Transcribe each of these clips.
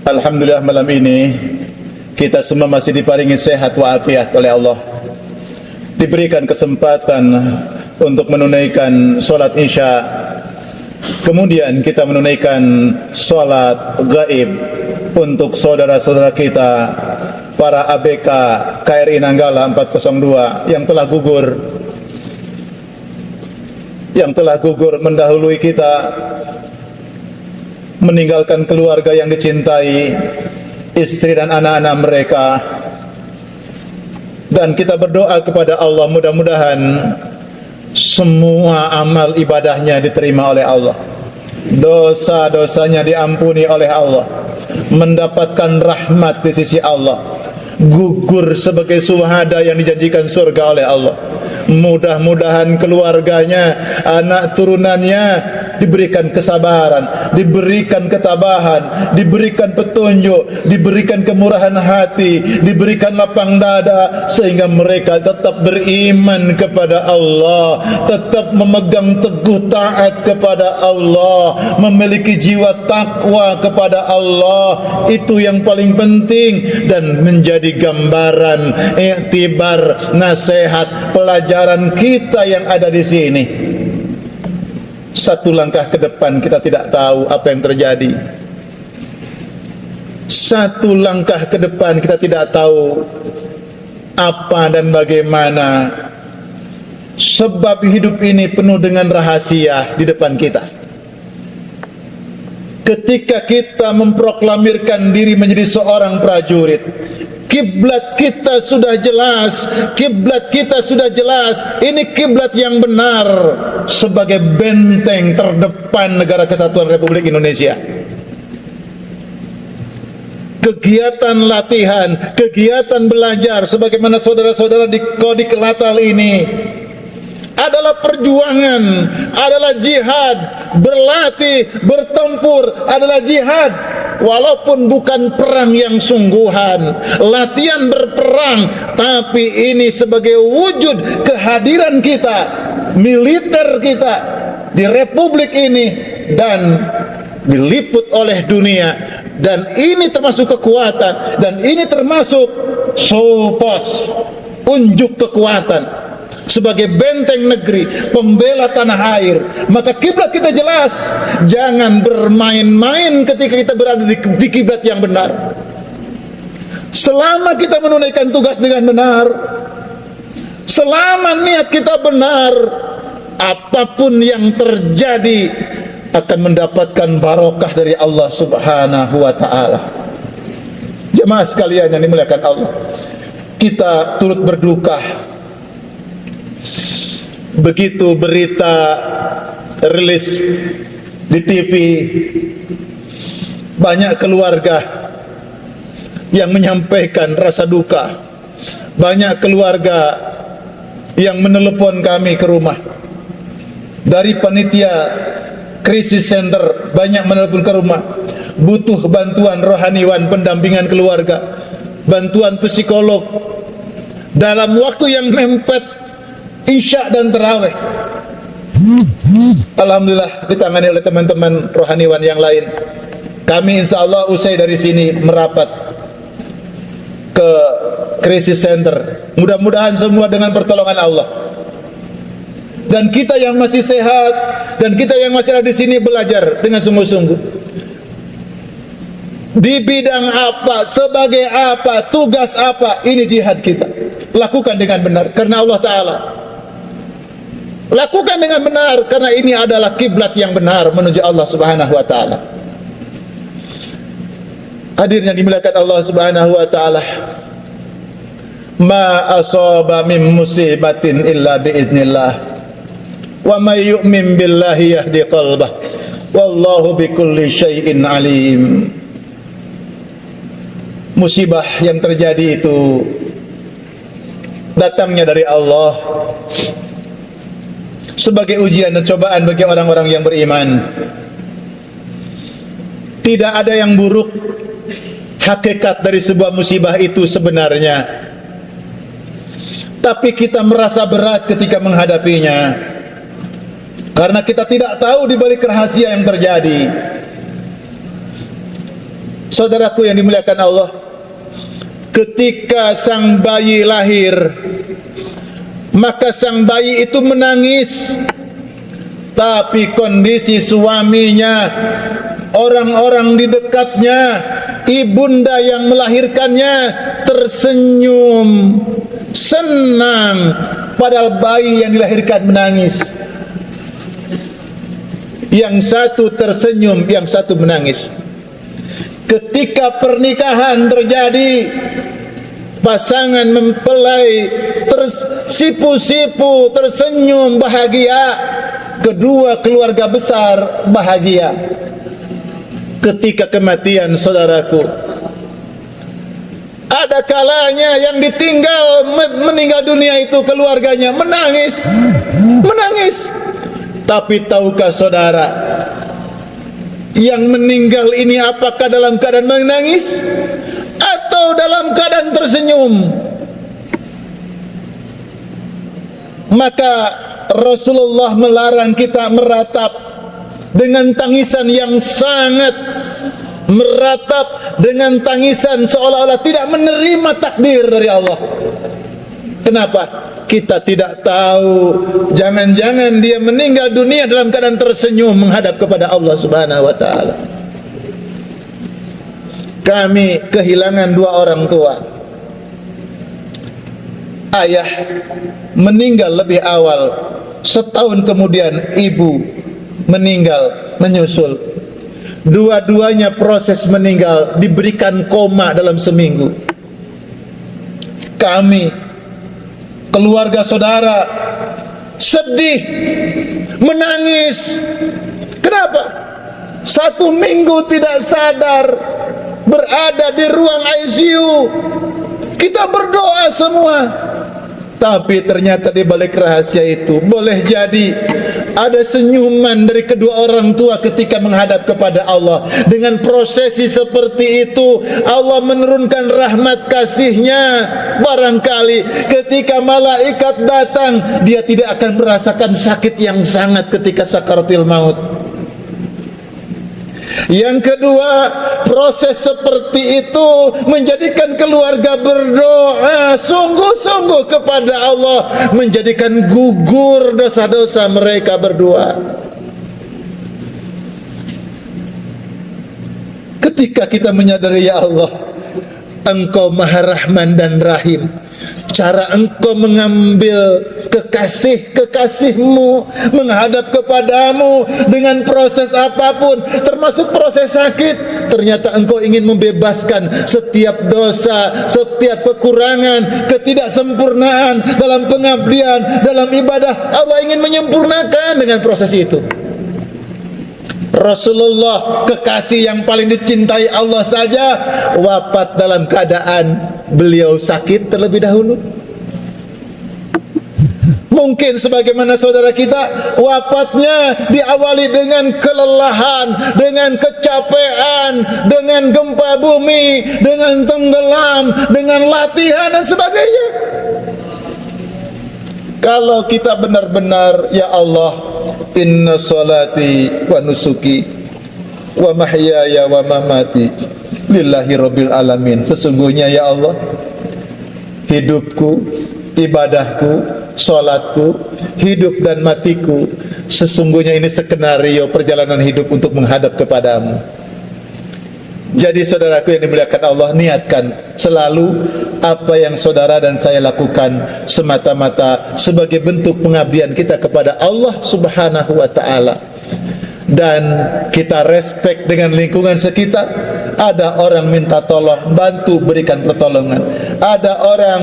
Alhamdulillah malam ini kita semua masih diparingi sehat walafiat oleh Allah. Diberikan kesempatan untuk menunaikan sholat isya. Kemudian kita menunaikan sholat gaib untuk saudara-saudara kita, para ABK KRI Nanggala 402 yang telah gugur mendahului kita, meninggalkan keluarga yang dicintai, istri dan anak-anak mereka. Dan kita berdoa kepada Allah, mudah-mudahan semua amal ibadahnya diterima oleh Allah, dosa-dosanya diampuni oleh Allah, mendapatkan rahmat di sisi Allah, gugur sebagai syuhada yang dijanjikan surga oleh Allah. Mudah-mudahan keluarganya, anak turunannya diberikan kesabaran, diberikan ketabahan, diberikan petunjuk, diberikan kemurahan hati, diberikan lapang dada, sehingga mereka tetap beriman kepada Allah, tetap memegang teguh taat kepada Allah, memiliki jiwa takwa kepada Allah. Itu yang paling penting dan menjadi gambaran, iktibar, nasihat, pelajaran kita yang ada di sini. Satu langkah ke depan kita tidak tahu apa yang terjadi. Satu langkah ke depan kita tidak tahu apa dan bagaimana. Sebab hidup ini penuh dengan rahasia di depan kita. Ketika kita memproklamirkan diri menjadi seorang prajurit, kiblat kita sudah jelas, kiblat kita sudah jelas. Ini kiblat yang benar sebagai benteng terdepan Negara Kesatuan Republik Indonesia. Kegiatan latihan, kegiatan belajar sebagaimana saudara-saudara di Kodik Latal ini adalah perjuangan, adalah jihad. Berlatih, bertempur adalah jihad. Walaupun bukan perang yang sungguhan, latihan berperang, tapi ini sebagai wujud kehadiran kita, militer kita di republik ini, dan diliput oleh dunia. Dan ini termasuk kekuatan, dan ini termasuk show pos, unjuk kekuatan sebagai benteng negeri, pembela tanah air. Maka kiblat kita jelas. Jangan bermain-main ketika kita berada di kiblat yang benar. Selama kita menunaikan tugas dengan benar, selama niat kita benar, apapun yang terjadi akan mendapatkan barokah dari Allah Subhanahu wa ta'ala. Jemaah sekalian yang dimuliakan Allah, kita turut berduka begitu berita rilis di TV, banyak keluarga yang menyampaikan rasa duka, banyak keluarga yang menelepon kami ke rumah. Dari panitia krisis center banyak menelepon ke rumah, butuh bantuan rohaniwan, pendampingan keluarga, bantuan psikolog dalam waktu yang mepet Isya dan Tarawih. Alhamdulillah ditangani oleh teman-teman rohaniwan yang lain. Kami insya Allah usai dari sini merapat ke krisis center. Mudah-mudahan semua dengan pertolongan Allah. Dan kita yang masih sehat, dan kita yang masih ada di sini belajar dengan sungguh-sungguh. Di bidang apa, sebagai apa, tugas apa, ini jihad kita. Lakukan dengan benar karena Allah Ta'ala. Lakukan dengan benar karena ini adalah kiblat yang benar menuju Allah Subhanahu wa ta'ala. Hadirnya dimuliakan Allah Subhanahu wa ta'ala. Ma asaba min musibatin illa biiznillah. Wa may yu'min billahi yahdi qalbah. Wallahu bikulli syai'in alim. Musibah yang terjadi itu datangnya dari Allah sebagai ujian dan cobaan bagi orang-orang yang beriman. Tidak ada yang buruk. Hakikat dari sebuah musibah itu sebenarnya, tapi kita merasa berat ketika menghadapinya karena kita tidak tahu di balik rahasia yang terjadi. Saudaraku yang dimuliakan Allah, ketika sang bayi lahir, maka sang bayi itu menangis, tapi kondisi suaminya, orang-orang di dekatnya, ibunda yang melahirkannya tersenyum, senang, padahal bayi yang dilahirkan menangis. Yang satu tersenyum, yang satu menangis. Ketika pernikahan terjadi, pasangan mempelai tersipu-sipu, tersenyum bahagia, kedua keluarga besar bahagia. Ketika kematian, saudaraku, ada kalanya yang ditinggal meninggal dunia itu keluarganya menangis, menangis. Tapi tahukah saudara, yang meninggal ini apakah dalam keadaan menangis atau dalam keadaan tersenyum? Maka Rasulullah melarang kita meratap dengan tangisan yang sangat, meratap dengan tangisan seolah-olah tidak menerima takdir dari Allah. Kenapa? Kita tidak tahu, jangan-jangan dia meninggal dunia dalam keadaan tersenyum menghadap kepada Allah Subhanahu wa taala. Kami kehilangan dua orang tua. Ayah meninggal lebih awal, setahun kemudian ibu meninggal menyusul. Dua-duanya proses meninggal diberikan koma dalam seminggu. Kami, keluarga saudara, sedih, menangis. Kenapa? 1 minggu tidak sadar, berada di ruang ICU. Kita berdoa semua, tapi ternyata di balik rahasia itu boleh jadi ada senyuman dari kedua orang tua ketika menghadap kepada Allah. Dengan prosesi seperti itu, Allah menurunkan rahmat kasih-Nya. Barangkali ketika malaikat datang, dia tidak akan merasakan sakit yang sangat ketika sakaratul maut. Yang kedua, proses seperti itu menjadikan keluarga berdoa sungguh-sungguh kepada Allah, menjadikan gugur dosa-dosa mereka berdua. Ketika kita menyadari, ya Allah, Engkau Maha Rahman dan Rahim, cara Engkau mengambil kekasih-kekasih-Mu menghadap kepadamu dengan proses apapun, termasuk proses sakit, ternyata Engkau ingin membebaskan setiap dosa, setiap kekurangan, ketidaksempurnaan dalam pengabdian, dalam ibadah. Allah ingin menyempurnakan dengan proses itu. Rasulullah, kekasih yang paling dicintai Allah saja, wafat dalam keadaan beliau sakit terlebih dahulu. Mungkin sebagaimana saudara kita, wafatnya diawali dengan kelelahan, dengan kecapean, dengan gempa bumi, dengan tenggelam, dengan latihan dan sebagainya. Kalau kita benar-benar, ya Allah, inna salati wa nusuki wa mahyaya wa mamati lillahi rabbil alamin. Sesungguhnya, ya Allah, hidupku, ibadahku, salatku, hidup dan matiku, sesungguhnya ini skenario perjalanan hidup untuk menghadap kepadamu. Jadi saudaraku yang dimuliakan Allah, niatkan selalu apa yang saudara dan saya lakukan semata-mata sebagai bentuk pengabdian kita kepada Allah Subhanahu wa taala. Dan kita respect dengan lingkungan sekitar. Ada orang minta tolong, bantu berikan pertolongan. Ada orang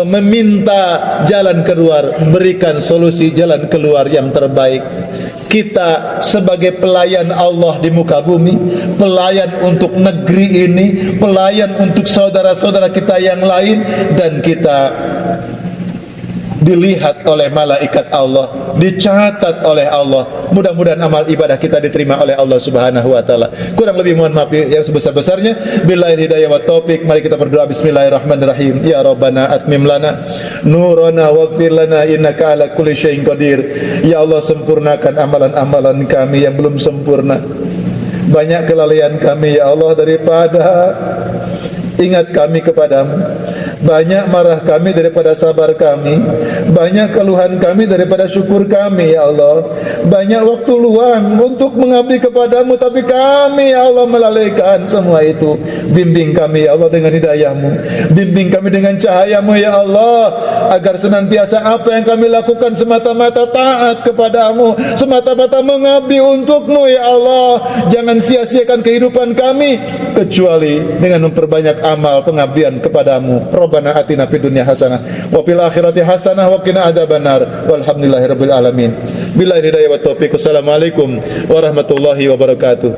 meminta jalan keluar, berikan solusi jalan keluar yang terbaik. Kita sebagai pelayan Allah di muka bumi, pelayan untuk negeri ini, pelayan untuk saudara-saudara kita yang lain, dan kita dilihat oleh malaikat Allah, dicatat oleh Allah. Mudah-mudahan amal ibadah kita diterima oleh Allah Subhanahu wa taala. Kurang lebih mohon maaf yang sebesar-besarnya. Billahi hidayah wa taufik. Mari kita berdoa. Bismillahirrahmanirrahim. Ya Rabbana atmim lana nurana waghfir lana innaka ala kulli syai'in qadir. Ya Allah, sempurnakan amalan-amalan kami yang belum sempurna. Banyak kelalaian kami ya Allah daripada ingat kami kepadamu. Banyak marah kami daripada sabar kami. Banyak keluhan kami daripada syukur kami ya Allah. Banyak waktu luang untuk mengabdi kepadamu, tapi kami ya Allah melalaikan semua itu. Bimbing kami ya Allah dengan hidayahmu. Bimbing kami dengan cahayamu ya Allah, agar senantiasa apa yang kami lakukan semata-mata taat kepadamu, semata-mata mengabdi untukmu ya Allah. Jangan sia-siakan kehidupan kami kecuali dengan memperbanyak amal pengabdian kepadamu. Rabbana atina fid dunya hasanah wa fil akhirati hasanah wa qina adzabannar. Walhamdulillahirabbil alamin. Billahi hidayah wa taufiq. Wassalamualaikum warahmatullahi wabarakatuh.